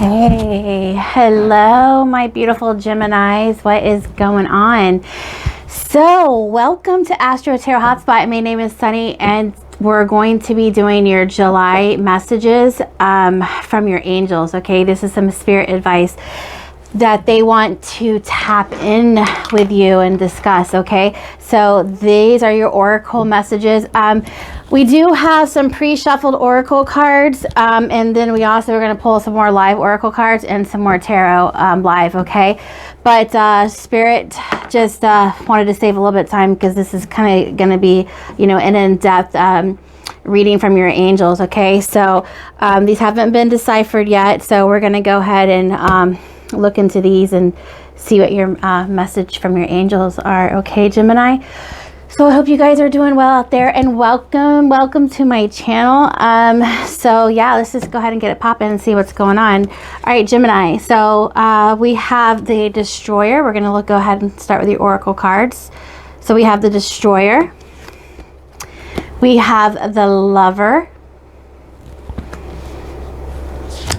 Hey, hello, my beautiful Geminis. What is going on? So, welcome to Astro Tarot Hotspot. My name is Sunny, and we're going to be doing your July messages from your angels. Okay, this is some spirit advice that they want to tap in with you and discuss. Okay, so these are your oracle messages. We do have some pre-shuffled oracle cards, and then we also are going to pull some more live oracle cards and some more tarot live. Okay, but Spirit just wanted to save a little bit of time because this is kind of going to be, you know, an in-depth reading from your angels. Okay, so these haven't been deciphered yet, so we're going to go ahead and look into these and see what your message from your angels are. Okay, Gemini. So I hope you guys are doing well out there, and welcome to my channel. So yeah, let's just go ahead and get it popping and see what's going on. All right, Gemini. So we have the Destroyer. We're gonna go ahead and start with the oracle cards. So we have the Destroyer. We have the Lover.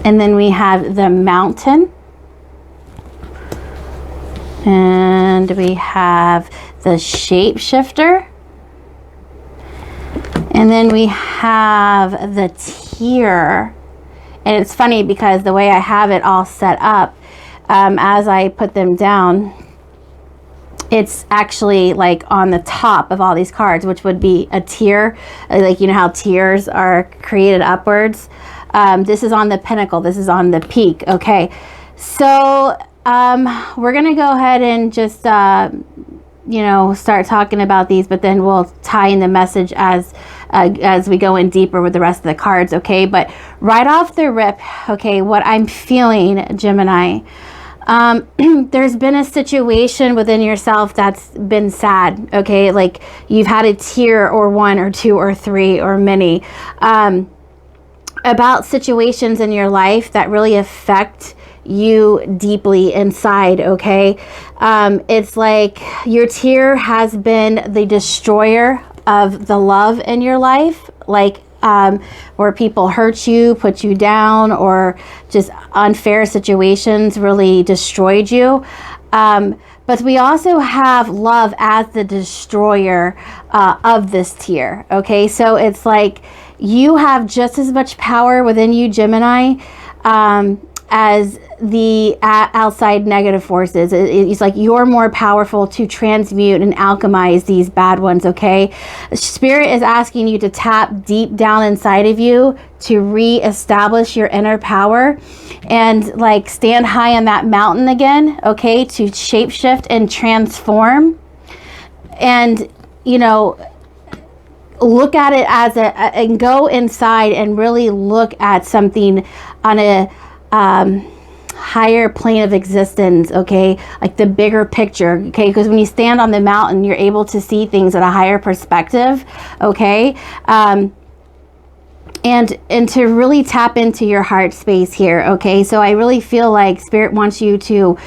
And then we have the Mountain. And we have the Shapeshifter. And then we have the Tear. And it's funny because the way I have it all set up, as I put them down, it's actually like on the top of all these cards, which would be a tear. Like, you know how tears are created upwards? This is on the pinnacle. This is on the peak. Okay. So we're going to go ahead and just, you know, start talking about these, but then we'll tie in the message as we go in deeper with the rest of the cards. Okay. But right off the rip, okay, what I'm feeling, Gemini, there's been a situation within yourself that's been sad. Okay. Like you've had a tear or one or two or three or many, about situations in your life that really affect you deeply inside. Okay, it's like your tear has been the destroyer of the love in your life, like where people hurt you, put you down, or just unfair situations really destroyed you. But we also have love as the destroyer of this tear. Okay, so it's like you have just as much power within you, Gemini, as the outside negative forces. It's like you're more powerful to transmute and alchemize these bad ones. Okay, Spirit is asking you to tap deep down inside of you to re-establish your inner power and like stand high on that mountain again. Okay, to shapeshift and transform, and you know, look at it as and go inside and really look at something on a higher plane of existence. Okay, like the bigger picture. Okay, because when you stand on the mountain, you're able to see things at a higher perspective. Okay, and to really tap into your heart space here. Okay, so I really feel like Spirit wants you to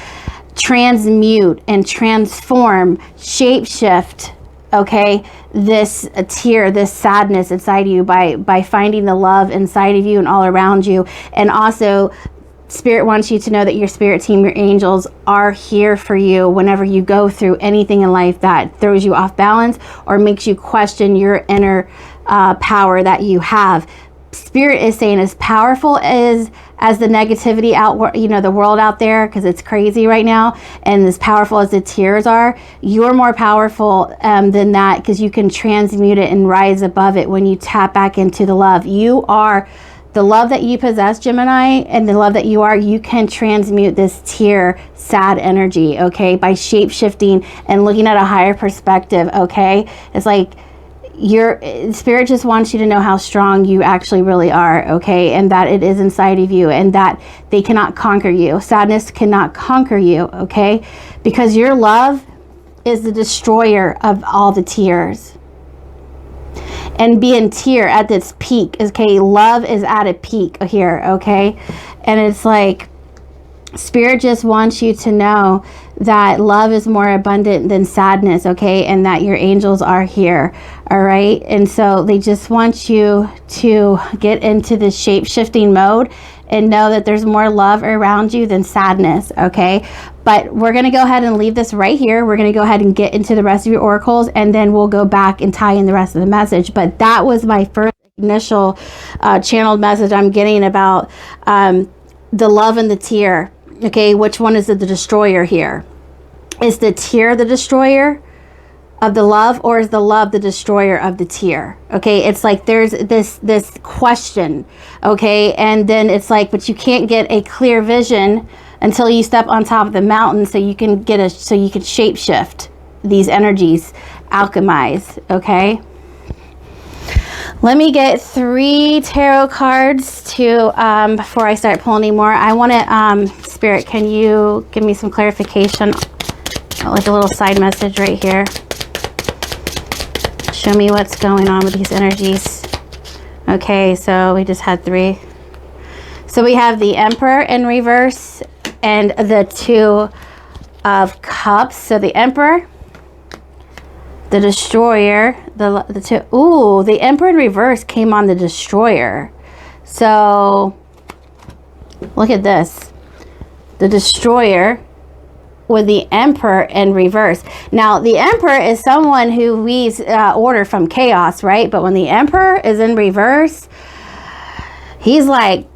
transmute and transform, shapeshift, okay, this tear, this sadness inside you by finding the love inside of you and all around you. And also Spirit wants you to know that your spirit team, your angels, are here for you whenever you go through anything in life that throws you off balance or makes you question your inner power that you have. Spirit is saying, as powerful as the negativity out, you know, the world out there, because it's crazy right now, and as powerful as the tears are, you're more powerful than that, because you can transmute it and rise above it when you tap back into the love. You are the love that you possess, Gemini, and the love that you are. You can transmute this tear, sad energy, okay, by shape shifting and looking at a higher perspective. Okay, it's like your Spirit just wants you to know how strong you actually really are. Okay, and that it is inside of you, and that they cannot conquer you. Sadness cannot conquer you. Okay, because your love is the destroyer of all the tears. And being tear at its peak, okay, love is at a peak here. Okay, and it's like Spirit just wants you to know that love is more abundant than sadness, okay, and that your angels are here. All right, and so they just want you to get into the shape-shifting mode and know that there's more love around you than sadness, okay? But we're going to go ahead and leave this right here. We're going to go ahead and get into the rest of your oracles, and then we'll go back and tie in the rest of the message. But that was my first initial channeled message I'm getting about the love and the tear, okay? Which one is the destroyer here? Is the tear the destroyer of the love, or is the love the destroyer of the tear? Okay, it's like there's this question, okay? And then it's like, but you can't get a clear vision until you step on top of the mountain, so you can shape shift these energies, alchemize, okay? Let me get 3 tarot cards to before I start pulling any more. I want to Spirit, can you give me some clarification, like a little side message right here? Show me what's going on with these energies. Okay, so we just had 3. So we have the Emperor in reverse and the 2 of Cups. So the Emperor, the Destroyer, the 2. Ooh, the Emperor in reverse came on the Destroyer. So look at this. The Destroyer with the Emperor in reverse. Now, the Emperor is someone who weaves order from chaos, right? But when the Emperor is in reverse, he's like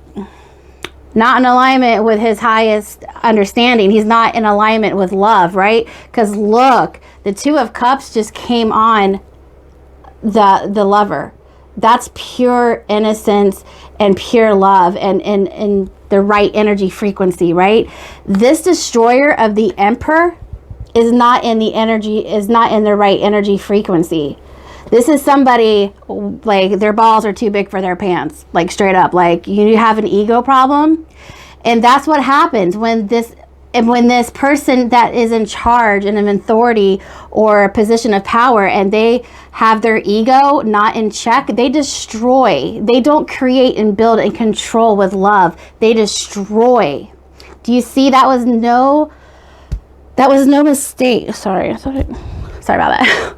not in alignment with his highest understanding. He's not in alignment with love, right? Because look, the 2 of Cups just came on the lover. That's pure innocence and pure love and the right energy frequency, right? This destroyer of the Emperor is not in the right energy frequency. This is somebody like their balls are too big for their pants, like straight up. Like you have an ego problem, and that's what happens when this person that is in charge and an authority or a position of power, and they have their ego not in check, they destroy. They don't create and build and control with love. They destroy. Do you see? That was no mistake. Sorry about that.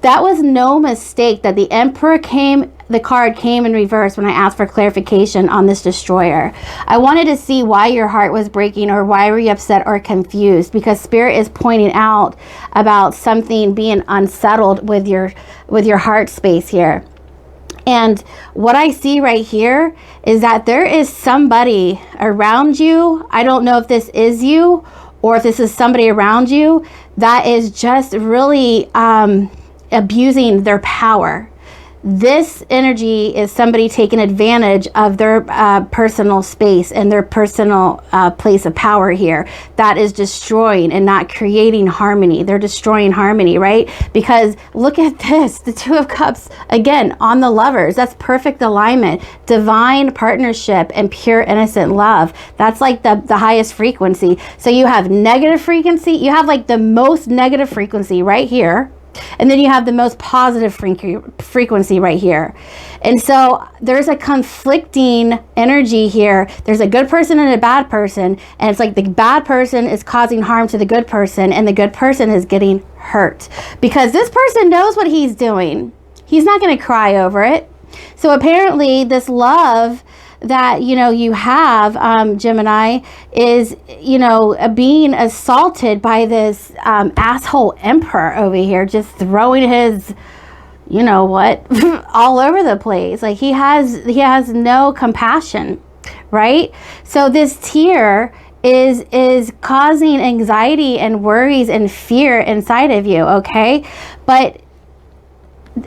That was no mistake that the Emperor the card came in reverse when I asked for clarification on this destroyer. I wanted to see why your heart was breaking, or why were you upset or confused, because Spirit is pointing out about something being unsettled with your heart space here. And what I see right here is that there is somebody around you. I don't know if this is you or if this is somebody around you that is just really abusing their power. This energy is somebody taking advantage of their personal space and their personal place of power here. That is destroying and not creating harmony. They're destroying harmony, right? Because look at this, the 2 of Cups, again, on the lovers. That's perfect alignment, divine partnership, and pure innocent love. That's like the highest frequency. So you have negative frequency. You have like the most negative frequency right here. And then you have the most positive frequency right here. And so there's a conflicting energy here. There's a good person and a bad person. And it's like the bad person is causing harm to the good person, and the good person is getting hurt. Because this person knows what he's doing. He's not going to cry over it. So apparently this love that you have, Gemini, is being assaulted by this asshole Emperor over here, just throwing his all over the place. Like he has no compassion, right? So this tear is causing anxiety and worries and fear inside of you, okay? But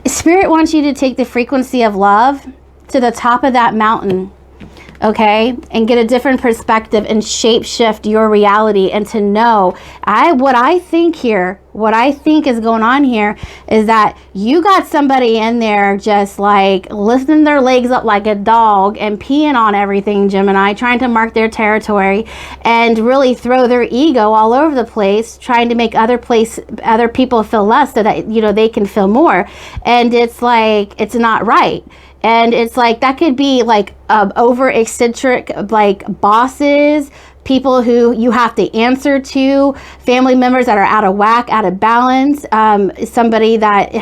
Spirit wants you to take the frequency of love to the top of that mountain, okay, and get a different perspective and shape shift your reality, and to know what I think is going on here is that you got somebody in there just like lifting their legs up like a dog and peeing on everything, Gemini, trying to mark their territory and really throw their ego all over the place, trying to make other people feel less so that they can feel more. And it's like, it's not right. And it's like, that could be like over eccentric, like bosses, people who you have to answer to, family members that are out of whack, out of balance, somebody that,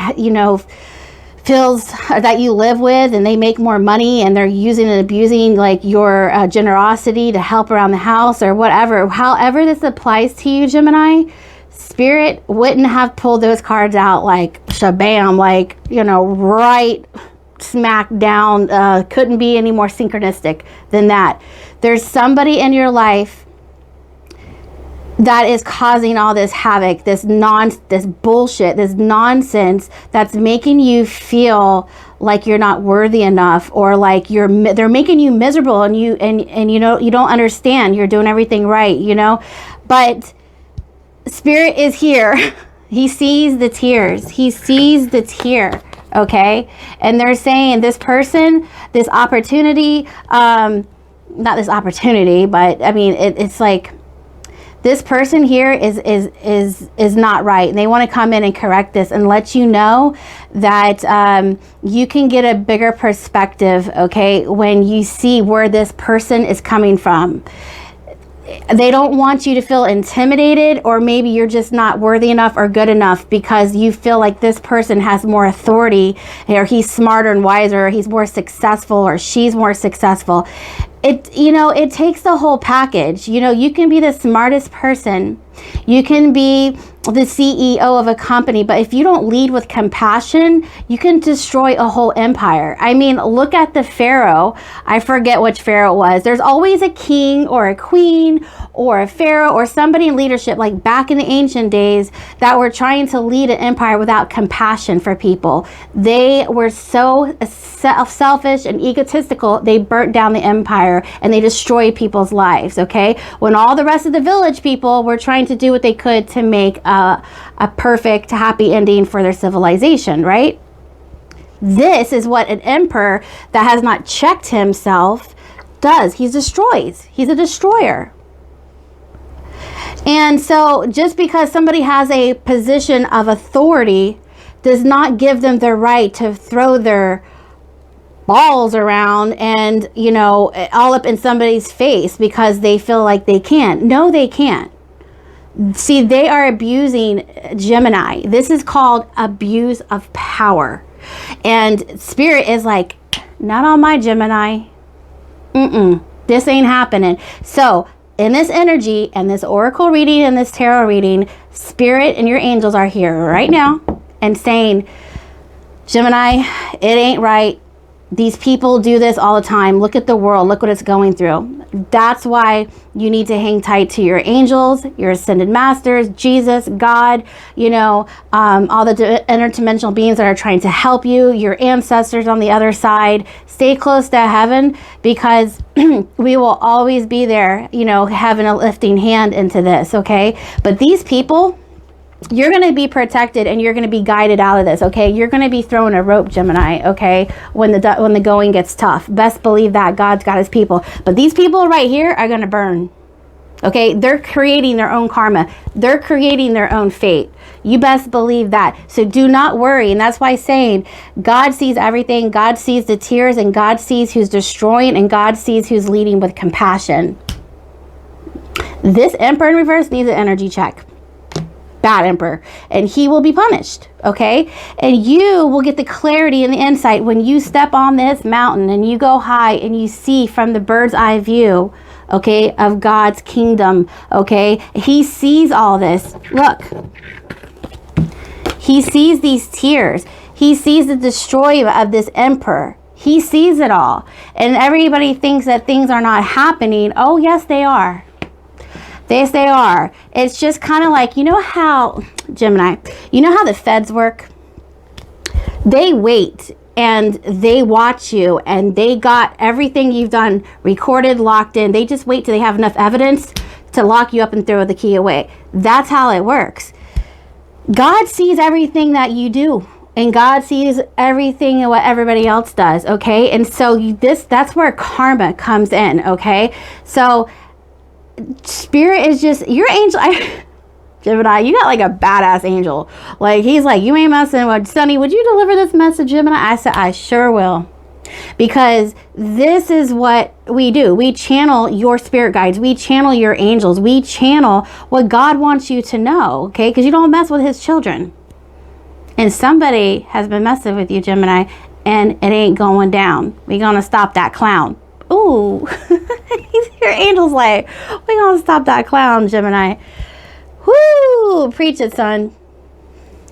feels that you live with, and they make more money, and they're using and abusing like your generosity to help around the house or whatever. However this applies to you, Gemini, Spirit wouldn't have pulled those cards out like shabam, like, you know, right smack down. Couldn't be any more synchronistic than that. There's somebody in your life that is causing all this havoc, this bullshit, this nonsense that's making you feel like you're not worthy enough, or like they're making you miserable, and you know, you don't understand. You're doing everything right, you know, but Spirit is here. He sees the tears. He sees the tear. Okay. And they're saying this person, this opportunity, not this opportunity, but I mean, it's like, this person here is not right. And they want to come in and correct this and let you know that you can get a bigger perspective, okay, when you see where this person is coming from. They don't want you to feel intimidated, or maybe you're just not worthy enough or good enough because you feel like this person has more authority, or he's smarter and wiser, or he's more successful, or she's more successful. You know, it takes the whole package. You know, you can be the smartest person. You can be the CEO of a company, but if you don't lead with compassion, you can destroy a whole empire. I mean, look at the Pharaoh. I forget which Pharaoh it was. There's always a king or a queen or a Pharaoh or somebody in leadership, like back in the ancient days, that were trying to lead an empire without compassion for people. They were so selfish and egotistical, they burnt down the empire and they destroyed people's lives, okay? When all the rest of the village people were trying to do what they could to make a perfect, happy ending for their civilization, right? This is what an emperor that has not checked himself does. He destroys. He's a destroyer. And so just because somebody has a position of authority does not give them the right to throw their balls around and, you know, all up in somebody's face because they feel like they can't. No, they can't. See, they are abusing Gemini. This is called abuse of power. And Spirit is like, not on my Gemini. This ain't happening. So in this energy and this oracle reading and this tarot reading, Spirit and your angels are here right now and saying, Gemini, it ain't right. These people do this all the time. Look at the world. Look what it's going through. That's why you need to hang tight to your angels, your ascended masters, Jesus, God, you know, all the interdimensional beings that are trying to help you, your ancestors on the other side. Stay close to heaven, because we will always be there, you know, having a lifting hand into this, okay? But these people, you're going to be protected and you're going to be guided out of this, okay? You're going to be thrown a rope, Gemini, okay? When the going gets tough. Best believe that God's got his people. But these people right here are going to burn, okay? They're creating their own karma. They're creating their own fate. You best believe that. So do not worry. And that's why saying God sees everything. God sees the tears, and God sees who's destroying, and God sees who's leading with compassion. This Emperor in reverse needs an energy check. Bad emperor, and he will be punished, okay? And you will get the clarity and the insight when you step on this mountain and you go high and you see from the bird's eye view, okay, of God's kingdom, okay? He sees all this. Look, he sees these tears. He sees the destroy of this emperor. He sees it all. And everybody thinks that things are not happening. Oh, yes, they are. Yes, they are. It's just kind of like, you know how, Gemini, you know how the feds work? They wait and they watch you, and they got everything you've done recorded, locked in. They just wait till they have enough evidence to lock you up and throw the key away. That's how it works. God sees everything that you do, and God sees everything and what everybody else does, okay? And so that's where karma comes in, okay? So Spirit is just your angel. Gemini, you got like a badass angel. Like, he's like, you ain't messing with Sonny. Would you deliver this message, Gemini? I said, I sure will. Because this is what we do. We channel your spirit guides. We channel your angels. We channel what God wants you to know, okay? Because you don't mess with his children. And somebody has been messing with you, Gemini, and it ain't going down. We're going to stop that clown. Ooh, your angel's like, we're going to stop that clown, Gemini. Whoo, preach it, son.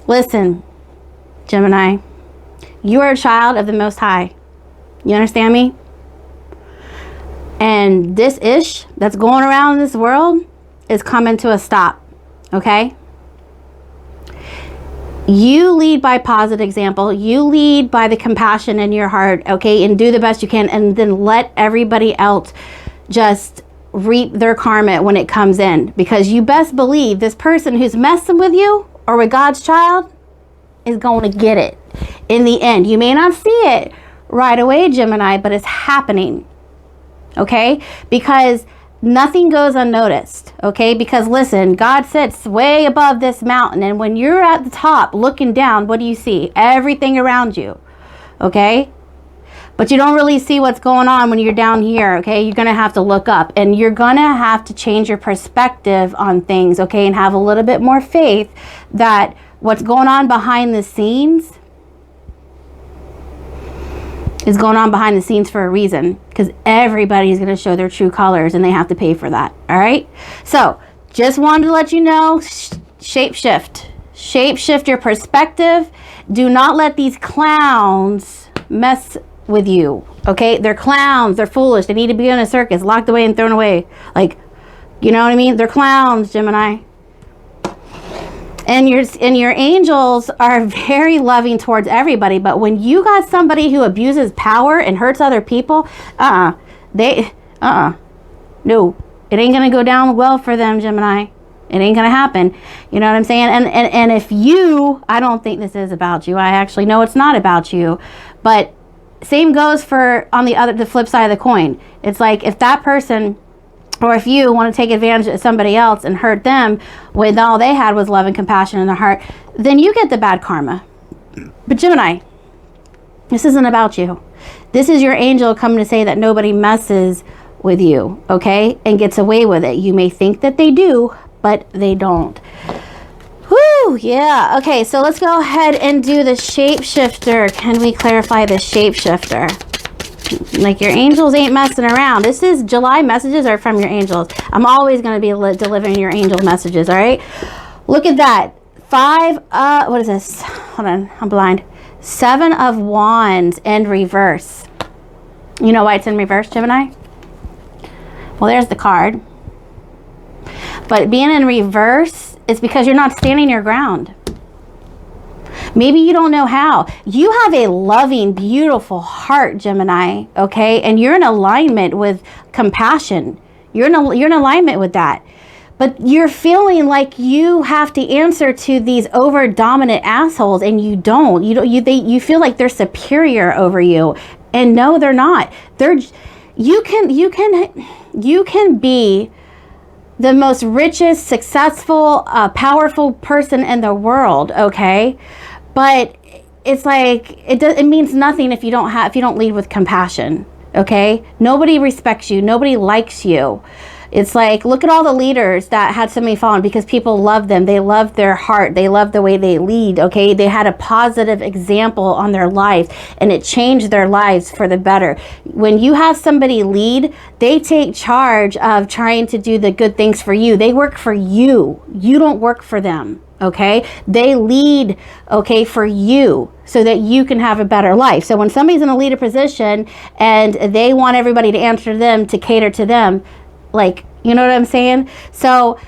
Listen, Gemini, you are a child of the Most High. You understand me? And this ish that's going around in this world is coming to a stop, okay? You lead by positive example. You lead by the compassion in your heart, okay? And do the best you can, and then let everybody else just reap their karma when it comes in. Because you best believe this person who's messing with you or with God's child is going to get it in the end. You may not see it right away, Gemini, but it's happening, okay? Because nothing goes unnoticed, okay? Because listen, God sits way above this mountain, and when you're at the top looking down, what do you see? Everything around you, okay? But you don't really see what's going on when you're down here, okay? You're gonna have to look up, and you're gonna have to change your perspective on things, okay? And have a little bit more faith that what's going on behind the scenes is going on behind the scenes for a reason, because everybody's going to show their true colors, and they have to pay for that. All right. So just wanted to let you know, shape shift your perspective. Do not let these clowns mess with you. Okay. They're clowns. They're foolish. They need to be in a circus, locked away and thrown away. Like, you know what I mean? They're clowns, Gemini. And your angels are very loving towards everybody, but when you got somebody who abuses power and hurts other people, no, it ain't gonna go down well for them, Gemini. It ain't gonna happen. You know what I'm saying? And if you, I don't think this is about you. I actually know it's not about you, but same goes for on the flip side of the coin. It's like if that person, or if you want to take advantage of somebody else and hurt them when all they had was love and compassion in their heart, then you get the bad karma. But Gemini, this isn't about you. This is your angel coming to say that nobody messes with you, okay? And gets away with it. You may think that they do, but they don't. Whoo, yeah. Okay, so let's go ahead and do the shapeshifter. Can we clarify the shapeshifter? Like, your angels ain't messing around. This is July messages are from your angels. I'm always going to be delivering your angel messages, all right? Look at that. What is this? Hold on, I'm blind. 7 of Wands in reverse. You know why it's in reverse, Gemini? Well, there's the card. But being in reverse is because you're not standing your ground. Maybe you don't know how. You have a loving, beautiful heart, Gemini, okay? And you're in alignment with compassion. You're in alignment with that. But you're feeling like you have to answer to these over dominant assholes, and you don't. You feel like they're superior over you. And no, they're not. You can be the most richest, successful, powerful person in the world, okay? But it's like it means nothing if you don't lead with compassion, okay? Nobody respects you. Nobody likes you. It's like, look at all the leaders that had so many fallen because people love them. They love their heart. They love the way they lead, okay? They had a positive example on their life, and it changed their lives for the better. When you have somebody lead, they take charge of trying to do the good things for you. They work for you. You don't work for them, okay? They lead, okay, for you so that you can have a better life. So when somebody's in a leader position and they want everybody to answer to them, to cater to them, like, you know what I'm saying? So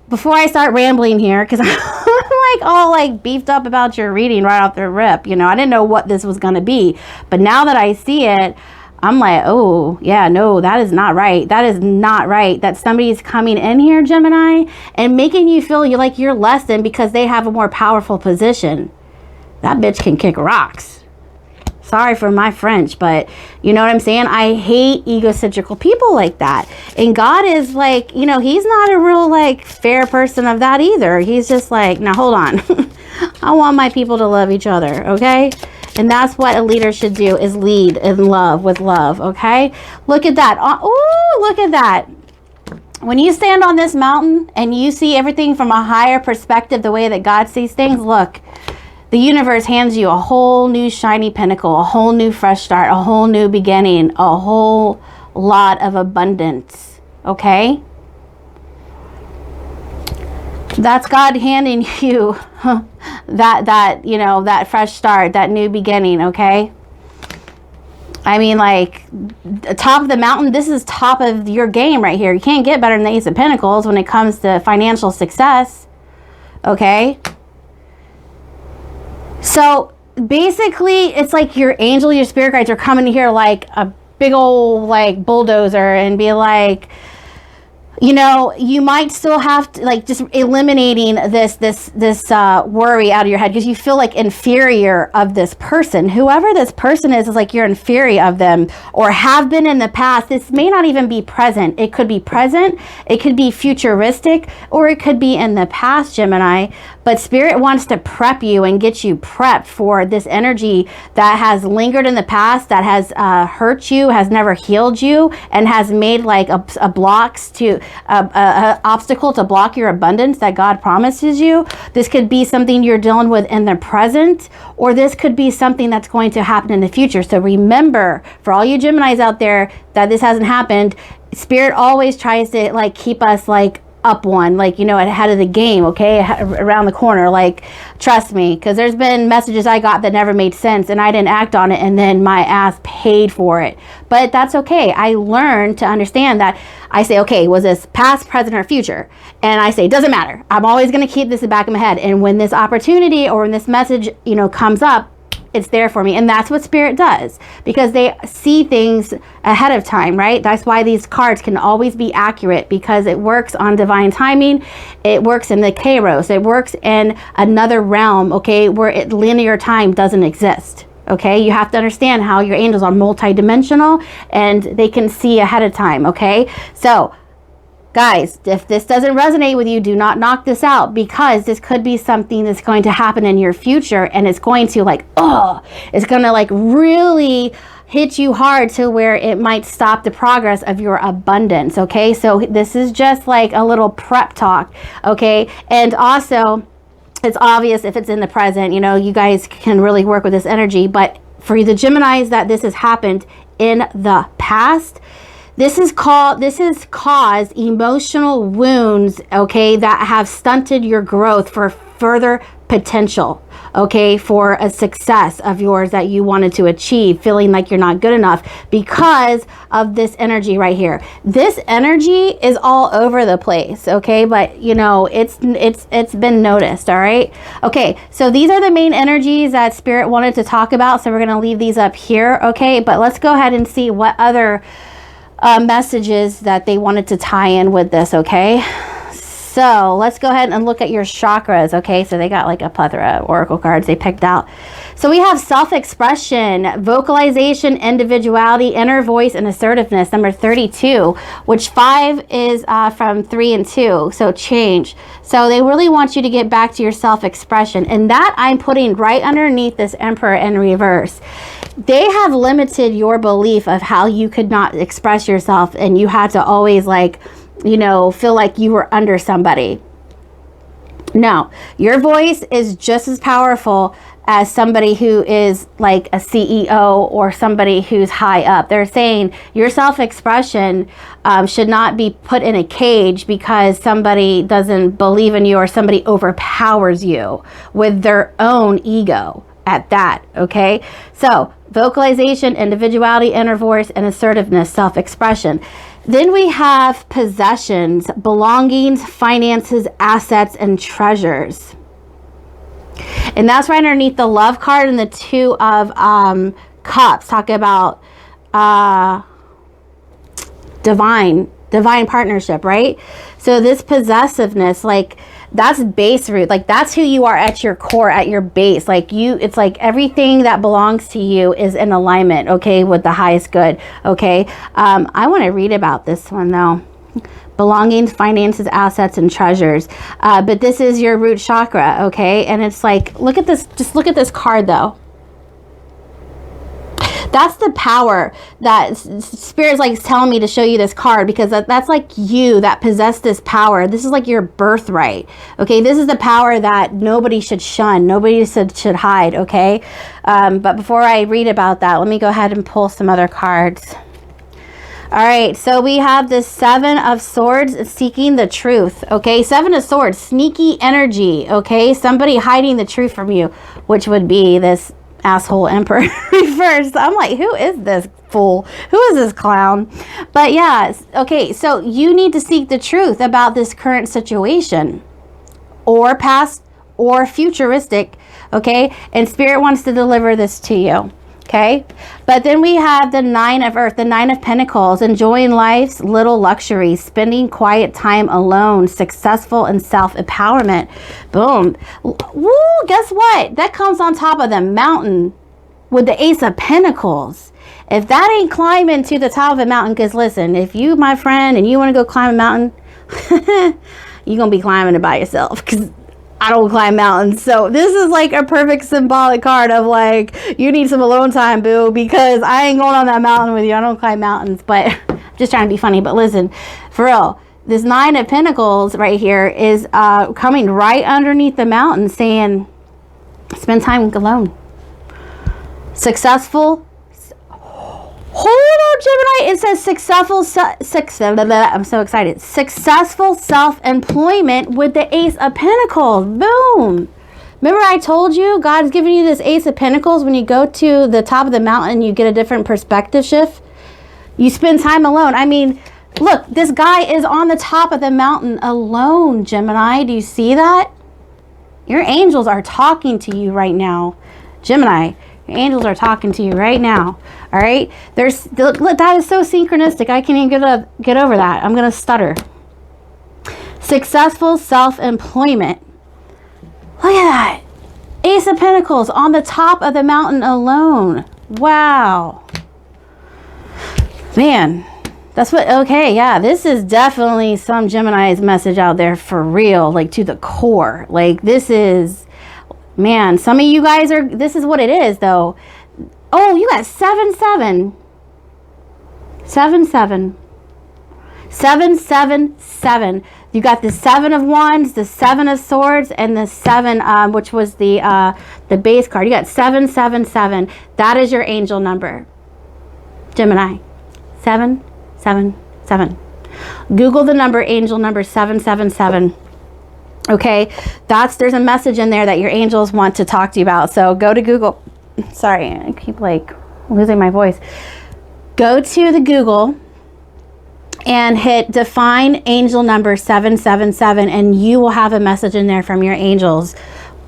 before I start rambling here, because I'm like all like beefed up about your reading right off the rip, you know, I didn't know what this was going to be. But now that I see it, I'm like, oh, yeah, no, that is not right. That is not right. That somebody's coming in here, Gemini, and making you feel like you're less than because they have a more powerful position. That bitch can kick rocks. Sorry for my French, but you know what I'm saying? I hate egocentrical people like that. And God is like, you know, he's not a real like fair person of that either. He's just like, now hold on. I want my people to love each other, okay? And that's what a leader should do, is lead in love, with love, okay? Look at that. Oh, look at that. When you stand on this mountain and you see everything from a higher perspective, the way that God sees things, look, the universe hands you a whole new shiny pinnacle, a whole new fresh start, a whole new beginning, a whole lot of abundance, okay? That's God handing you that you know, that fresh start, that new beginning, okay? I mean, like, top of the mountain, this is top of your game right here. You can't get better than the Ace of Pentacles when it comes to financial success, okay? So basically, it's like your angel, your spirit guides are coming here like a big old like bulldozer and be like, you know, you might still have to, like, just eliminating this worry out of your head, because you feel like inferior of this person. Whoever this person is like you're inferior of them, or have been in the past. This may not even be present. It could be present, it could be futuristic, or it could be in the past, Gemini. But Spirit wants to prep you and get you prepped for this energy that has lingered in the past, that has hurt you, has never healed you, and has made like a obstacle to block your abundance that God promises you. This could be something you're dealing with in the present, or this could be something that's going to happen in the future. So remember, for all you Geminis out there, that this hasn't happened. Spirit always tries to like keep us like up one, like, you know, ahead of the game, okay, around the corner. Like, trust me, because there's been messages I got that never made sense and I didn't act on it, and then my ass paid for it. But that's okay. I learned to understand that. I say, okay, was this past, present, or future? And I say, it doesn't matter. I'm always going to keep this in the back of my head, and when this opportunity or when this message, you know, comes up, it's there for me. And that's what Spirit does, because they see things ahead of time, right? That's why these cards can always be accurate, because it works on divine timing. It works in the kairos. It works in another realm, okay, where linear time doesn't exist. Okay, you have to understand how your angels are multidimensional and they can see ahead of time. Okay, so guys, if this doesn't resonate with you, do not knock this out, because this could be something that's going to happen in your future, and it's going to like, it's going to like really hit you hard to where it might stop the progress of your abundance. Okay, so this is just like a little prep talk. Okay, and also it's obvious if it's in the present, you know, you guys can really work with this energy. But for the Geminis that this has happened in the past, this has caused emotional wounds, okay, that have stunted your growth for further potential, okay, for a success of yours that you wanted to achieve, feeling like you're not good enough because of this energy right here. This energy is all over the place, okay, but you know, it's been noticed, all right? Okay, so these are the main energies that Spirit wanted to talk about, so we're going to leave these up here, okay? But let's go ahead and see what other messages that they wanted to tie in with this, okay? So let's go ahead and look at your chakras, okay? So they got like a plethora of oracle cards they picked out. So we have self-expression, vocalization, individuality, inner voice, and assertiveness, number 32, which 5 is from 3 and 2, so change. So they really want you to get back to your self-expression, and that I'm putting right underneath this Emperor in reverse. They have limited your belief of how you could not express yourself, and you had to always like, you know, feel like you were under somebody. No, your voice is just as powerful as somebody who is like a CEO or somebody who's high up. They're saying your self-expression should not be put in a cage because somebody doesn't believe in you or somebody overpowers you with their own ego at that, okay? So vocalization, individuality, inner voice, and assertiveness, self-expression. Then we have possessions, belongings, finances, assets, and treasures. And that's right underneath the love card and the 2 of cups. Talk about divine partnership, right? So this possessiveness, like, that's base root, like that's who you are at your core, at your base. Like it's like everything that belongs to you is in alignment, okay, with the highest good, okay? I want to read about this one though. Belongings, finances, assets, and treasures. But this is your root chakra, okay? And it's like, look at this, just look at this card though. That's the power that Spirit's like telling me to show you this card, because that's like you that possess this power. This is like your birthright. Okay, this is the power that nobody should shun, nobody should hide. Okay, but before I read about that, let me go ahead and pull some other cards. All right, so we have the Seven of Swords, seeking the truth. Okay, Seven of Swords, sneaky energy. Okay, somebody hiding the truth from you, which would be this asshole Emperor reversed. I'm like, who is this fool? Who is this clown? But yeah, okay, so you need to seek the truth about this current situation, or past or futuristic. Okay, and Spirit wants to deliver this to you. Okay, but then we have the Nine of Earth, the Nine of Pentacles, enjoying life's little luxuries, spending quiet time alone, successful and self-empowerment. Boom. Woo, guess what? That comes on top of the mountain with the Ace of Pentacles. If that ain't climbing to the top of a mountain, because listen, if you, my friend, and you want to go climb a mountain, you're going to be climbing it by yourself, because I don't climb mountains. So this is like a perfect symbolic card of like, you need some alone time, boo, because I ain't going on that mountain with you. I don't climb mountains, but I'm just trying to be funny. But listen, for real, this Nine of Pentacles right here is coming right underneath the mountain, saying, spend time alone. Successful. Hold on, Gemini. It says successful. I'm so excited. Successful self-employment with the Ace of Pentacles. Boom. Remember I told you God's giving you this Ace of Pentacles. When you go to the top of the mountain, you get a different perspective shift. You spend time alone. I mean, look, this guy is on the top of the mountain alone, Gemini. Do you see that? Your angels are talking to you right now, Gemini. Your angels are talking to you right now. All right. That is so synchronistic. I can't even get over that. I'm going to stutter. Successful self-employment. Look at that. Ace of Pentacles on the top of the mountain alone. Wow. Man, that's what, okay. Yeah, this is definitely some Gemini's message out there for real, like to the core. Like this is, man, some of you guys are, this is what it is though. Oh, you got 7-7. 7-7. 7-7-7. You got the Seven of Wands, the Seven of Swords, and the Seven, which was the base card. You got 7-7-7. That is your angel number, Gemini. 7-7-7. Google the number, angel number 777. Okay, there's a message in there that your angels want to talk to you about. So go to Google. Sorry, I keep like losing my voice. Go to the Google and hit define angel number 777, and you will have a message in there from your angels.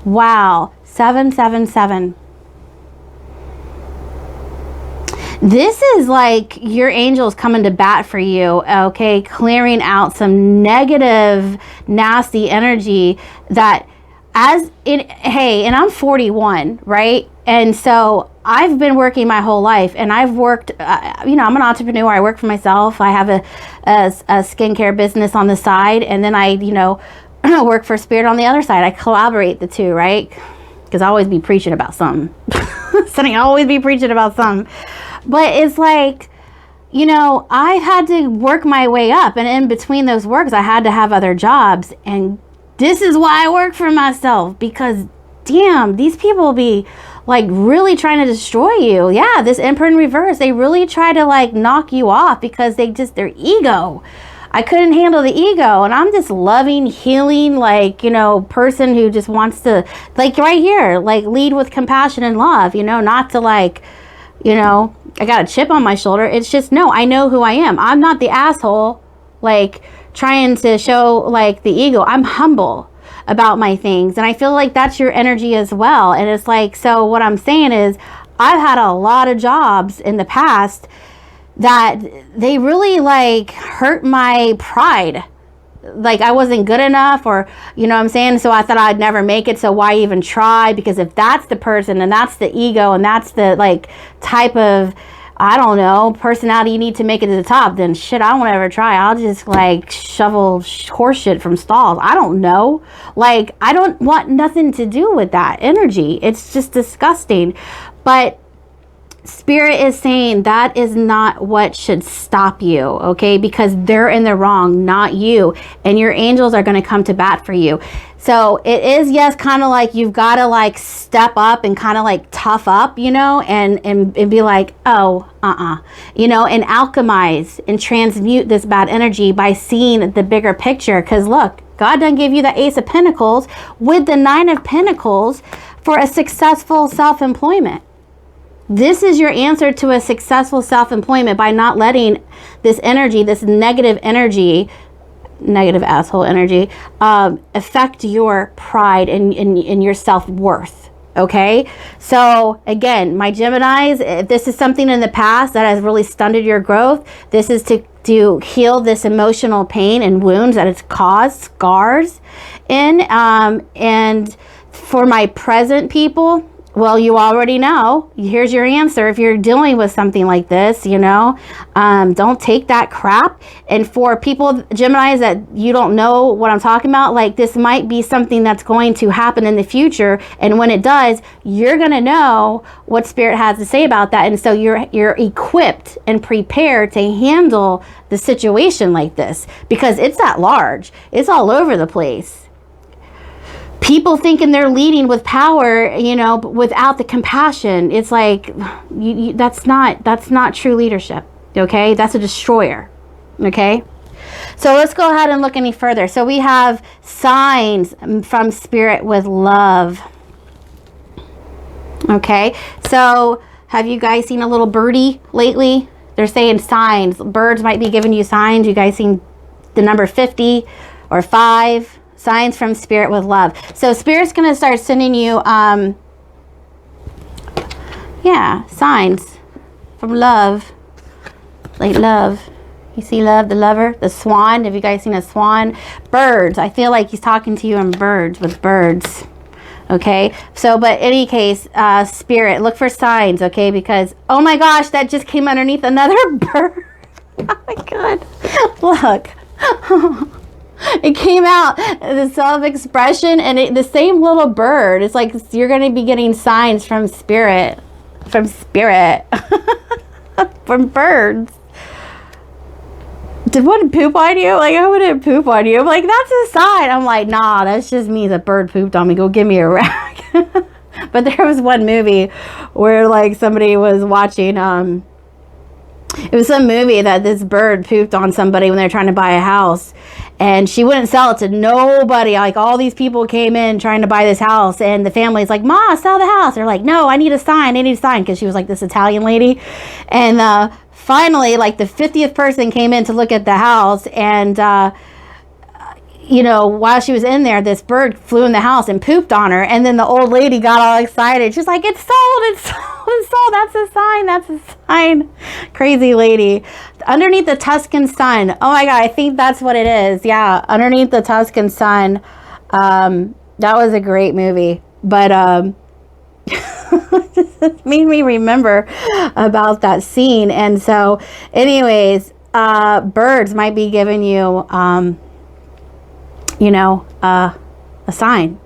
Wow, 777. This is like your angels coming to bat for you, okay? Clearing out some negative, nasty energy that hey, and I'm 41, right? And so I've been working my whole life, and I've worked, I'm an entrepreneur. I work for myself. I have a skincare business on the side, and then I, work for Spirit on the other side. I collaborate the two, right? Because I always be preaching about something. I always be preaching about something. But it's like, I've had to work my way up, and in between those works, I had to have other jobs. And this is why I work for myself, because damn, these people be like really trying to destroy you. Yeah, this Emperor in reverse, they really try to like knock you off because their ego. I couldn't handle the ego, and I'm this loving, healing, person who just wants to, like right here, like lead with compassion and love, not to like, I got a chip on my shoulder. It's just, no, I know who I am. I'm not the asshole, like trying to show like the ego. I'm humble about my things. And I feel like that's your energy as well. And it's like, so what I'm saying is I've had a lot of jobs in the past that they really like hurt my pride. Like I wasn't good enough, or what I'm saying? So I thought I'd never make it. So why even try? Because if that's the person, and that's the ego, and that's the like type of, I don't know, personality you need to make it to the top, then shit, I won't ever try. I'll just like shovel horse shit from stalls. I don't know. Like I don't want nothing to do with that energy. It's just disgusting. But Spirit is saying that is not what should stop you, okay? Because they're in the wrong, not you. And your angels are going to come to bat for you. So it is, yes, kind of like you've got to like step up and kind of like tough up, you know, and be like, oh, you know, and alchemize and transmute this bad energy by seeing the bigger picture. Because look, God done gave you the Ace of Pentacles with the Nine of Pentacles for a successful self-employment. This is your answer to a successful self-employment by not letting this energy, this negative energy, negative asshole energy, affect your pride and your self-worth. Okay? So again, my Geminis, if this is something in the past that has really stunted your growth, this is to heal this emotional pain and wounds that it's caused, scars in. And for my present people, well, you already know. Here's your answer. If you're dealing with something like this, you know, don't take that crap. And for people, Geminis, that you don't know what I'm talking about, like this might be something that's going to happen in the future. And when it does, you're going to know what Spirit has to say about that. And so you're equipped and prepared to handle the situation like this, because it's at large. It's all over the place. People thinking they're leading with power, you know, but without the compassion. It's like, that's not true leadership, okay? That's a destroyer, okay? So let's go ahead and look any further. So we have signs from Spirit with love, okay? So have you guys seen a little birdie lately? They're saying signs. Birds might be giving you signs. You guys seen the number 50 or 5? Signs from Spirit with love. So Spirit's going to start sending you, signs from love. Like love. You see love, the lover, the swan. Have you guys seen a swan? Birds. I feel like he's talking to you in birds, with birds. Okay. So, but in any case, Spirit, look for signs, okay? Because, oh my gosh, that just came underneath another bird. Oh my God. Look. It came out, the self-expression, and the same little bird. It's like you're going to be getting signs from Spirit. From birds. Did one poop on you? Like, I wouldn't poop on you. I'm like, that's a sign. I'm like, nah, that's just me. The bird pooped on me. Go give me a rag. But there was one movie where, like, somebody was watching, it was some movie that this bird pooped on somebody when they were trying to buy a house, and she wouldn't sell it to nobody. Like, all these people came in trying to buy this house, and the family's like, Ma, sell the house. They're like, no, I need a sign, because she was like this Italian lady. And finally, like, the 50th person came in to look at the house, and you know, while she was in there, this bird flew in the house and pooped on her. And then the old lady got all excited. She's like, it's sold, it's sold, it's sold. That's a sign, that's a sign. Crazy lady. Underneath the Tuscan Sun. Oh my God, I think that's what it is. Yeah, Underneath the Tuscan Sun. That was a great movie. But it made me remember about that scene. And so anyways, birds might be giving you... a sign.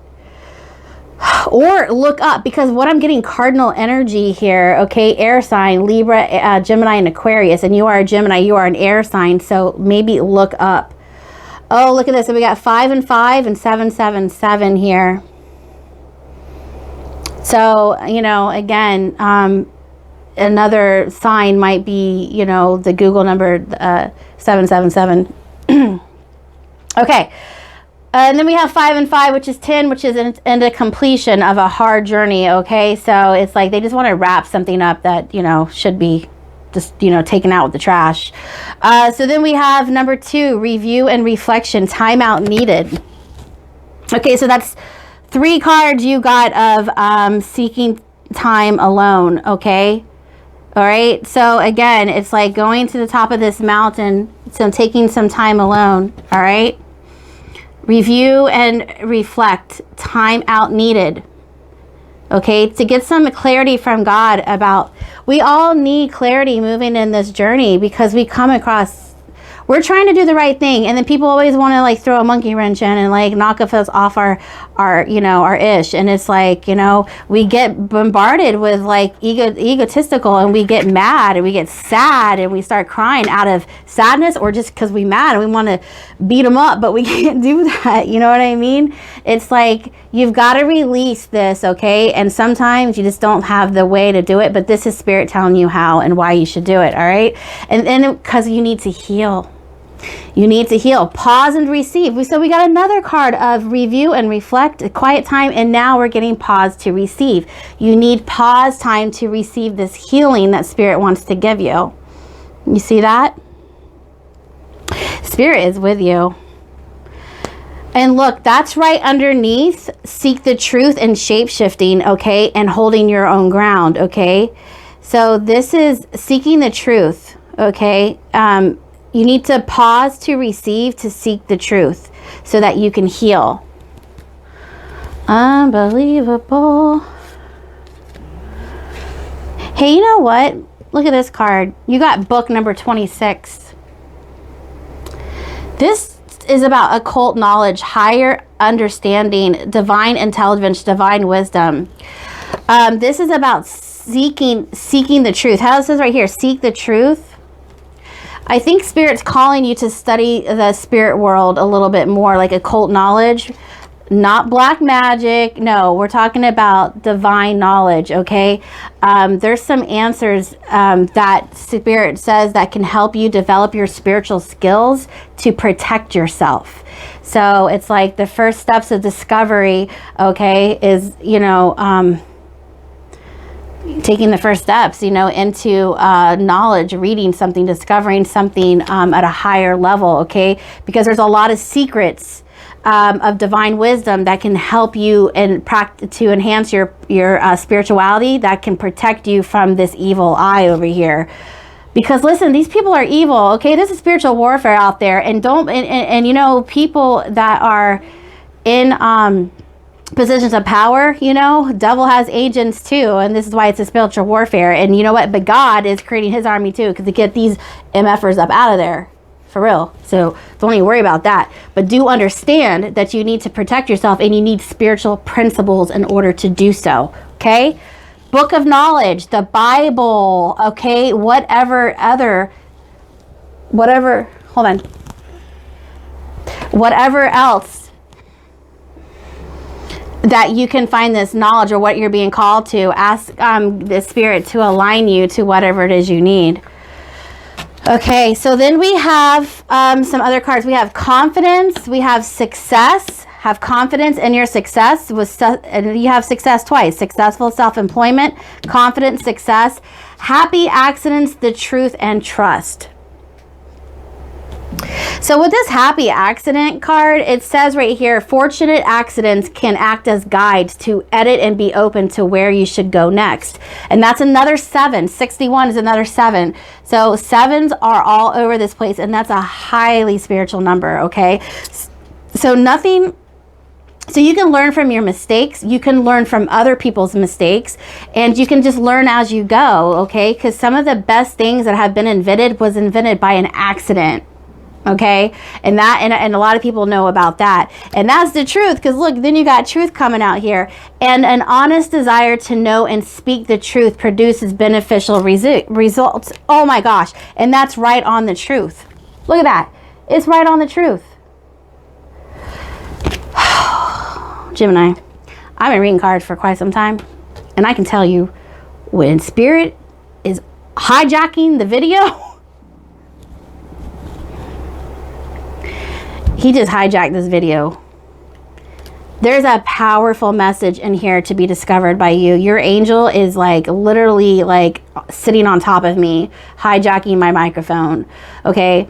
Or look up, because what I'm getting cardinal energy here, okay, air sign, Libra, Gemini, and Aquarius, and you are a Gemini, you are an air sign, so maybe look up. Oh, look at this. So we got 5 and 5 and 7, 7, 7 here. So, again, another sign might be, the Google number 777. Okay. And then we have 5 and 5, which is 10, which is in the completion of a hard journey, okay? So it's like they just want to wrap something up that, should be just, taken out with the trash. So then we have number 2, review and reflection, timeout needed. Okay, so that's 3 cards you got of seeking time alone, okay? All right, so again, it's like going to the top of this mountain, so taking some time alone, all right? Review and reflect, time out needed, okay, to get some clarity from God about, we all need clarity moving in this journey, because we come across, We're trying to do the right thing, and then people always want to like throw a monkey wrench in and like knock us off our you know, our ish. And it's like, you know, we get bombarded with like egotistical, and we get mad and we get sad and we start crying out of sadness, or just because we mad and we want to beat them up, but we can't do that. You know what I mean? It's like, you've got to release this, okay? And sometimes you just don't have the way to do it, but this is Spirit telling you how and why you should do it, all right? And then because you need to heal. You need to heal. Pause and receive. So we got another card of review and reflect, a quiet time, and now we're getting pause to receive. You need pause time to receive this healing that Spirit wants to give you. You see that? Spirit is with you. And look, that's right underneath seek the truth and shape-shifting, okay, and holding your own ground, okay? So this is seeking the truth, okay? You need to pause to receive, to seek the truth so that you can heal. Unbelievable. Hey, you know what? Look at this card. You got book number 26. This is about occult knowledge, higher understanding, divine intelligence, divine wisdom. This is about seeking the truth. How it says right here, seek the truth. I think Spirit's calling you to study the spirit world a little bit more, like occult knowledge, not black magic. No, we're talking about divine knowledge, okay? There's some answers that Spirit says that can help you develop your spiritual skills to protect yourself. So it's like the first steps of discovery, okay, is, you know, taking the first steps, you know, into knowledge, reading something, discovering something at a higher level, okay? Because there's a lot of secrets of divine wisdom that can help you and to enhance your spirituality, that can protect you from this evil eye over here. Because listen, these people are evil, okay? This is spiritual warfare out there, and you know, people that are in positions of power, you know, devil has agents too, and this is why it's a spiritual warfare. And you know what? But God is creating his army too, because to get these MFers up out of there, for real. So don't even worry about that. But do understand that you need to protect yourself, and you need spiritual principles in order to do so, okay? Book of knowledge, the Bible, okay? Whatever else that you can find this knowledge, or what you're being called to, ask the Spirit to align you to whatever it is you need. Okay, so then we have some other cards. We have confidence, we have success. Have confidence in your success, and you have success twice: successful self-employment, confidence, success, happy accidents, the truth, and trust. So with this happy accident card, it says right here, fortunate accidents can act as guides to edit and be open to where you should go next. And that's another 7. 61 is another 7. So 7s are all over this place, and that's a highly spiritual number, okay? So you can learn from your mistakes. You can learn from other people's mistakes, and you can just learn as you go, okay? Because some of the best things that have been invented was invented by an accident. Okay, and a lot of people know about that, and that's the truth. Because look, then you got truth coming out here, and an honest desire to know and speak the truth produces beneficial results. Oh my gosh, and that's right on the truth. Look at that, it's right on the truth. Gemini, I've been reading cards for quite some time, and I can tell you, when Spirit is hijacking the video, he just hijacked this video. There's a powerful message in here to be discovered by you. Your angel is like literally like sitting on top of me, hijacking my microphone. Okay,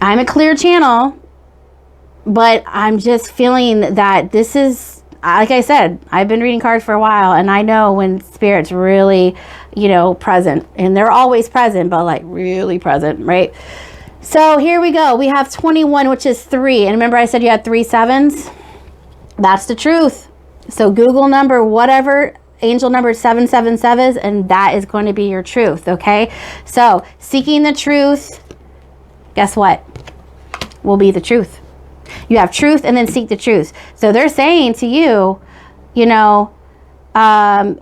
I'm a clear channel, but I'm just feeling that this is, like I said, I've been reading cards for a while, and I know when Spirit's really, you know, present. And they're always present, but like really present, right? So here we go. We have 21, which is 3. And remember I said you had 3 7s? That's the truth. So Google number, whatever, angel number 777, and that is going to be your truth, okay? So seeking the truth, guess what? will be the truth. You have truth and then seek the truth. So they're saying to you, you know,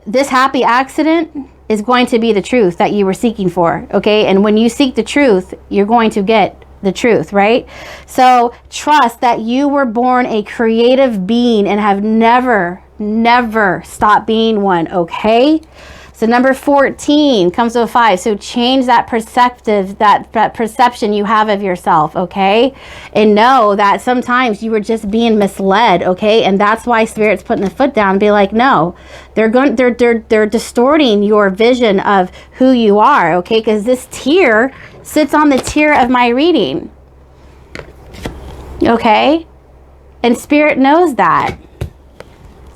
this happy accident is going to be the truth that you were seeking for, okay? And when you seek the truth, you're going to get the truth, right? So trust that you were born a creative being and have never stopped being one, okay? So number 14 comes with a 5. So change that perspective, that perception you have of yourself, okay? And know that sometimes you were just being misled, okay? And that's why Spirit's putting the foot down and be like, no, they're distorting your vision of who you are, okay? Because this tier sits on the tier of my reading, okay? And Spirit knows that.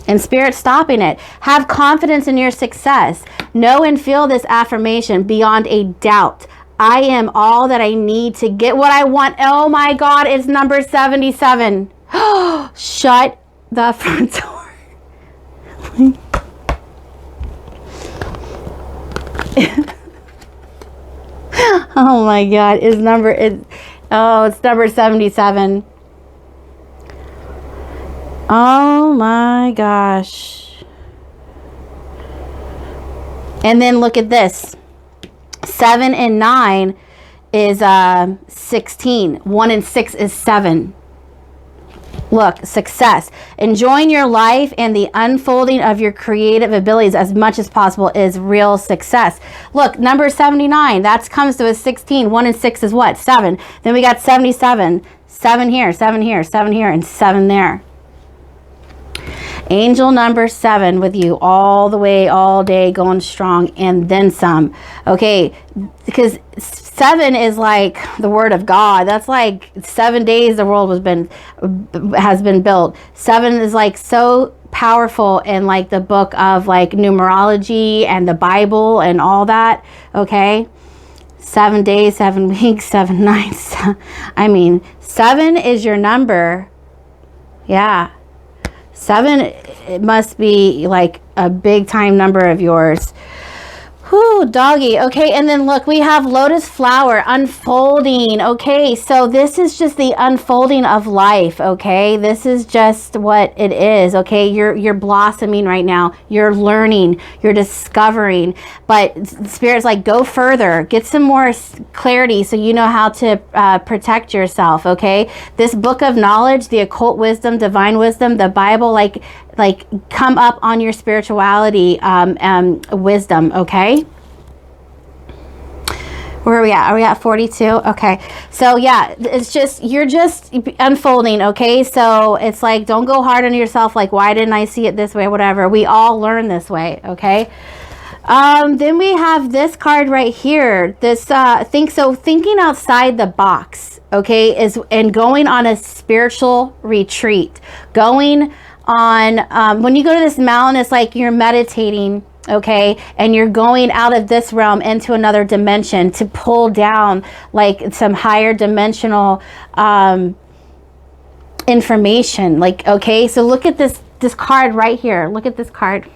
And Spirit's stopping it. Have confidence in your success. Know and feel this affirmation beyond a doubt. I am all that I need to get what I want. Oh my God, it's number 77. Shut the front door. Oh my God, it's number 77. Oh my gosh. And then look at this. 7 and 9 is 16. 1 and 6 is 7. Look, success. Enjoying your life and the unfolding of your creative abilities as much as possible is real success. Look, number 79, that comes to a 16. 1 and 6 is what? 7. Then we got 77. 7 here, 7 here, 7 here, and 7 there. Angel number 7 with you all the way, all day, going strong, and then some. Okay, because 7 is like the word of God. That's like 7 days the world has been built. 7 is like so powerful in like the book of like numerology and the Bible and all that. Okay, 7 days, 7 weeks, 7 nights. I mean, 7 is your number. Yeah. 7, it must be like a big time number of yours. Whoo, doggy. Okay, and then look, we have lotus flower unfolding. Okay, so this is just the unfolding of life, okay? This is just what it is, okay? You're blossoming right now. You're learning. You're discovering. But Spirit's like, go further. Get some more clarity so you know how to protect yourself, okay? This book of knowledge, the occult wisdom, divine wisdom, the Bible, like come up on your spirituality wisdom, okay? Where are we at? Are we at 42? Okay. So yeah, it's just, you're just unfolding, okay? So it's like, don't go hard on yourself, like, why didn't I see it this way, whatever. We all learn this way, okay? Then we have this card right here. This thinking outside the box, okay, and going on a spiritual retreat. Going on, when you go to this mountain, it's like you're meditating, okay, and you're going out of this realm into another dimension to pull down like some higher dimensional information, like, okay. So look at this card right here. Look at this card.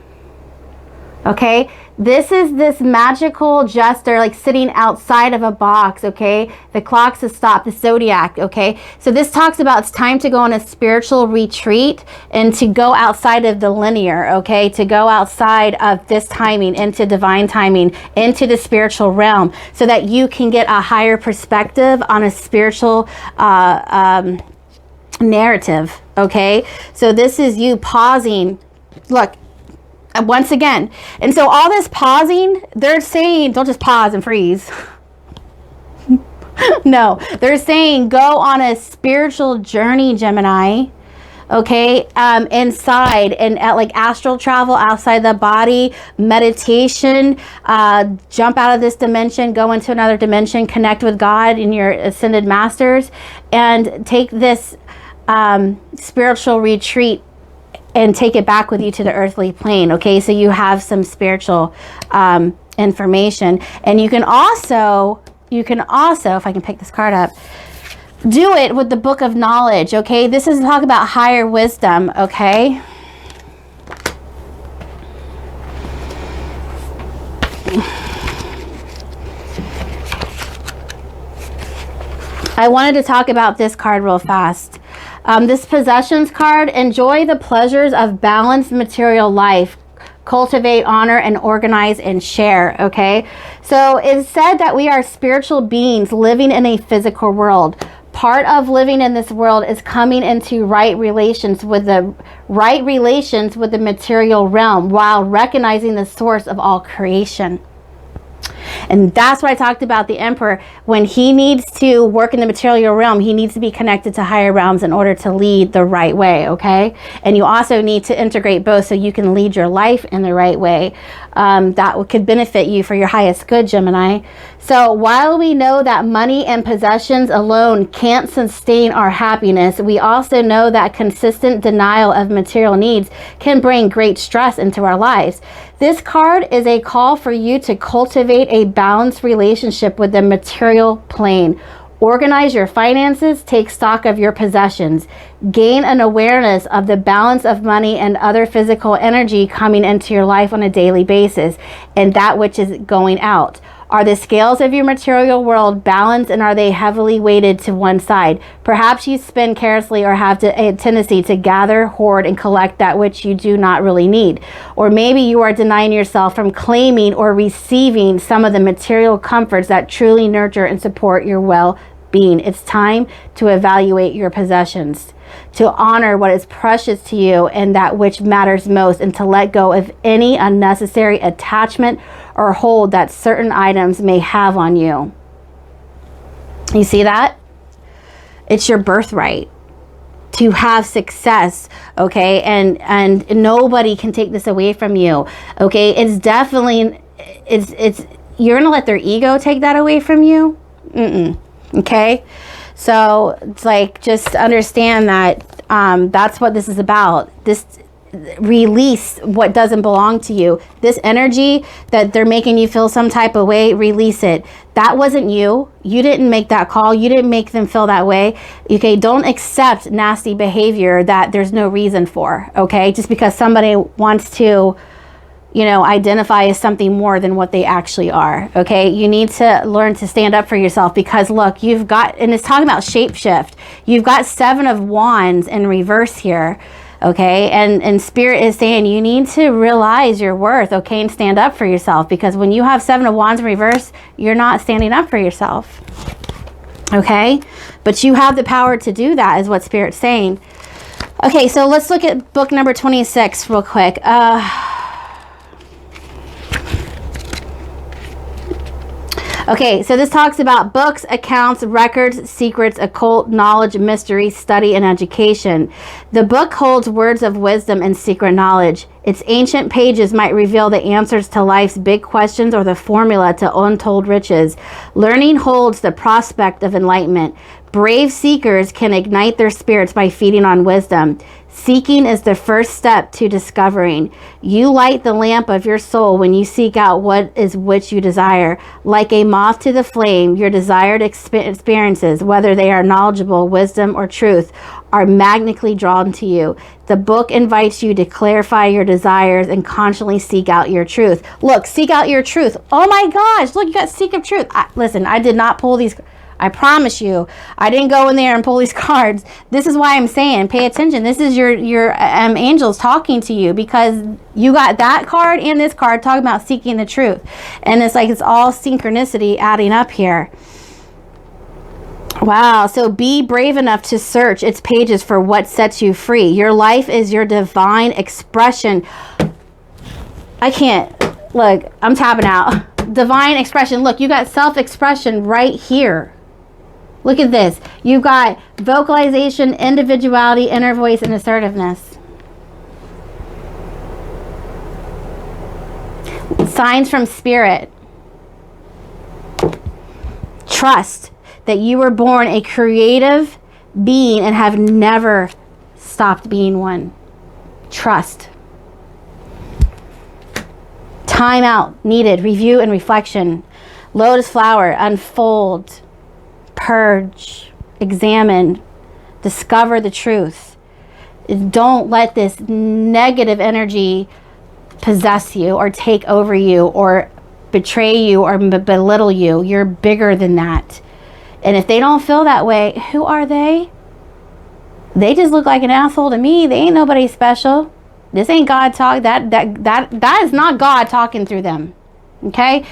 Okay, this is this magical jester, like sitting outside of a box, okay? The clocks have stopped, the zodiac, okay? So this talks about it's time to go on a spiritual retreat and to go outside of the linear, okay? To go outside of this timing, into divine timing, into the spiritual realm, so that you can get a higher perspective on a spiritual narrative, okay? So this is you pausing. Look, once again. And so all this pausing, they're saying, don't just pause and freeze. No, they're saying go on a spiritual journey, Gemini. Okay, inside and at like astral travel outside the body, meditation, jump out of this dimension, go into another dimension, connect with God and your ascended masters, and take this spiritual retreat and take it back with you to the earthly plane, okay? So you have some spiritual information. And you can also, if I can pick this card up, do it with the book of knowledge, okay? This is talk about higher wisdom, okay? I wanted to talk about this card real fast. This possessions card, enjoy the pleasures of balanced material life. Cultivate, honor, and organize and share. Okay, so it's said that we are spiritual beings living in a physical world. Part of living in this world is coming into right relations with the material realm while recognizing the source of all creation. And that's what I talked about the Emperor. When he needs to work in the material realm, he needs to be connected to higher realms in order to lead the right way, okay? And you also need to integrate both so you can lead your life in the right way. That could benefit you for your highest good, Gemini. So while we know that money and possessions alone can't sustain our happiness, we also know that consistent denial of material needs can bring great stress into our lives. This card is a call for you to cultivate a balanced relationship with the material plane. Organize your finances, take stock of your possessions, gain an awareness of the balance of money and other physical energy coming into your life on a daily basis, and that which is going out. Are the scales of your material world balanced, and are they heavily weighted to one side? Perhaps you spend carelessly or have a tendency to gather, hoard, and collect that which you do not really need. Or maybe you are denying yourself from claiming or receiving some of the material comforts that truly nurture and support your well-being. It's time to evaluate your possessions, to honor what is precious to you and that which matters most, and to let go of any unnecessary attachment or hold that certain items may have on you. You see that? It's your birthright to have success, okay? And nobody can take this away from you, okay? It's definitely, it's you're gonna let their ego take that away from you? Okay? So it's like, just understand that that's what this is about. This release what doesn't belong to you. This energy that they're making you feel some type of way, release it. That wasn't you. You didn't make that call. You didn't make them feel that way. Okay, don't accept nasty behavior that there's no reason for. Okay, just because somebody wants to, you know, identify as something more than what they actually are. Okay, you need to learn to stand up for yourself, because look, you've got, and it's talking about shapeshift, you've got 7 of Wands in reverse here. Okay, and Spirit is saying you need to realize your worth, okay, and stand up for yourself, because when you have 7 of Wands in reverse, you're not standing up for yourself. Okay, but you have the power to do that, is what Spirit's saying. Okay, so let's look at book number 26 real quick. Okay, so this talks about books, accounts, records, secrets, occult knowledge, mystery, study, and education. The book holds words of wisdom and secret knowledge. Its ancient pages might reveal the answers to life's big questions or the formula to untold riches. Learning holds the prospect of enlightenment. Brave seekers can ignite their spirits by feeding on wisdom. Seeking is the first step to discovering. You light the lamp of your soul when you seek out what is which you desire. Like a moth to the flame, your desired experiences, whether they are knowledgeable, wisdom, or truth, are magnetically drawn to you. The book invites you to clarify your desires and constantly seek out your truth. Look, seek out your truth. Oh my gosh, look, you got seek of truth. Listen, I did not pull these. I promise you, I didn't go in there and pull these cards. This is why I'm saying, pay attention. This is your angels talking to you, because you got that card and this card talking about seeking the truth. And it's like, it's all synchronicity adding up here. Wow. So be brave enough to search its pages for what sets you free. Your life is your divine expression. I can't. Look, I'm tapping out. Divine expression. Look, you got self-expression right here. Look at this. You've got vocalization, individuality, inner voice, and assertiveness. Signs from Spirit. Trust that you were born a creative being and have never stopped being one. Trust. Time out needed. Review and reflection. Lotus flower. Unfold. Purge, examine, discover the truth. Don't let this negative energy possess you or take over you or betray you or belittle you. You're bigger than that. And if they don't feel that way, who are they? They just look like an asshole to me. They ain't nobody special. This ain't God talk. That is not God talking through them. Okay?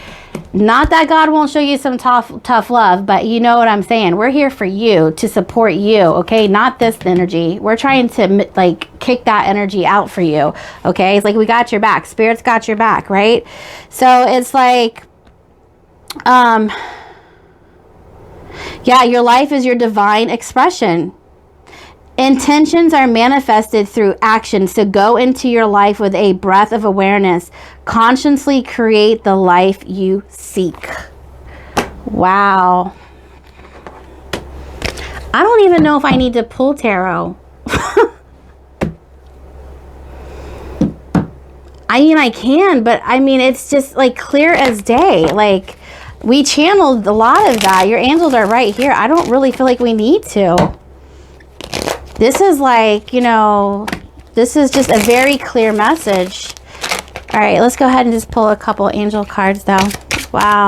Not that God won't show you some tough love, but you know what I'm saying. We're here for you, to support you, okay? Not this energy. We're trying to like kick that energy out for you, okay? It's like we got your back. Spirit's got your back, right? So it's like, yeah, your life is your divine expression. Intentions are manifested through action. So go into your life with a breath of awareness. Consciously create the life you seek. Wow. I don't even know if I need to pull tarot. I mean, I can, but I mean, it's just like clear as day. Like, we channeled a lot of that. Your angels are right here. I don't really feel like we need to. This is like, you know, this is just a very clear message. All right, let's go ahead and just pull a couple angel cards though. Wow.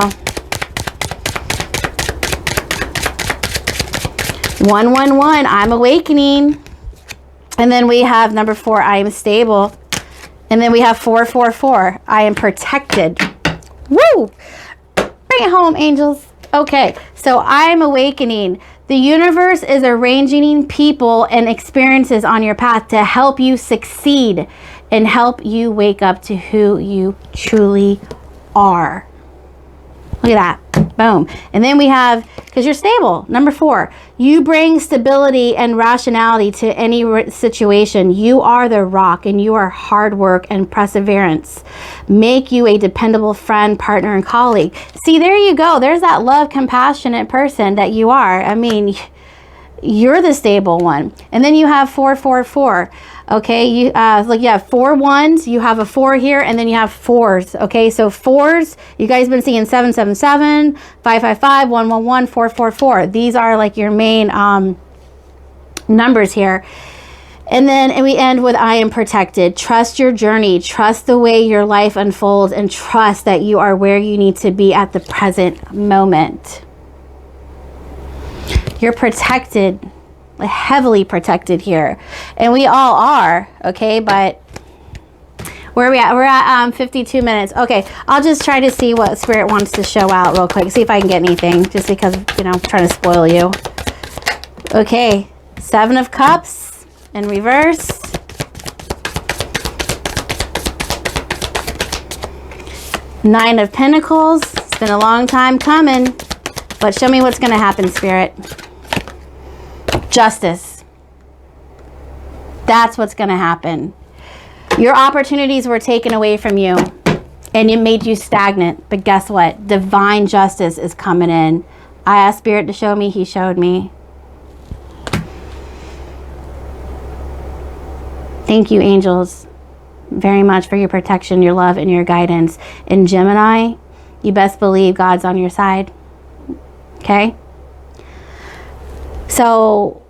111, I'm awakening. And then we have number 4, I am stable. And then we have 444, I am protected. Woo! Bring it home, angels. Okay, so I'm awakening. The universe is arranging people and experiences on your path to help you succeed and help you wake up to who you truly are. Look at that. Boom. And then we have, because you're stable, number 4, you bring stability and rationality to any situation. You are the rock, and you are hard work and perseverance. Make you a dependable friend, partner, and colleague. See, there you go. There's that love, compassionate person that you are. I mean, you're the stable one. And then you have 444. Okay, you like you have 4 ones, you have a 4 here, and then you have 4s. Okay, so 4s, you guys been seeing 777, 555, 111, 444. These are like your main numbers here. And then we end with I am protected. Trust your journey. Trust the way your life unfolds, and trust that you are where you need to be at the present moment. You're protected. Heavily protected here, and we all are, okay? But where are we at? We're at 52 minutes. Okay, I'll just try to see what Spirit wants to show out real quick, see if I can get anything, just because, you know, I'm trying to spoil you. Okay, 7 of Cups in reverse. Nine of Pentacles. It's been a long time coming, but show me what's going to happen, Spirit. Justice. That's what's going to happen. Your opportunities were taken away from you, and it made you stagnant. But guess what? Divine justice is coming in. I asked Spirit to show me. He showed me. Thank you, angels, very much for your protection, your love, and your guidance. And Gemini, you best believe God's on your side. Okay? So,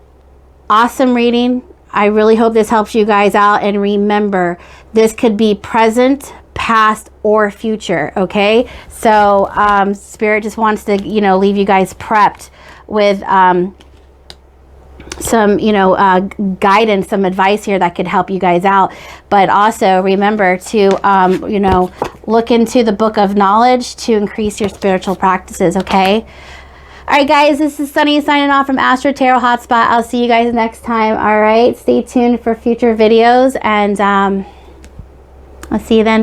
awesome reading. I really hope this helps you guys out. And remember, this could be present, past, or future. Okay? So, Spirit just wants to, you know, leave you guys prepped with some, you know, guidance, some advice here that could help you guys out. But also remember to, you know, look into the book of knowledge to increase your spiritual practices. Okay? All right, guys, this is Sunny signing off from Astro Tarot Hotspot. I'll see you guys next time. All right, stay tuned for future videos, and I'll see you then.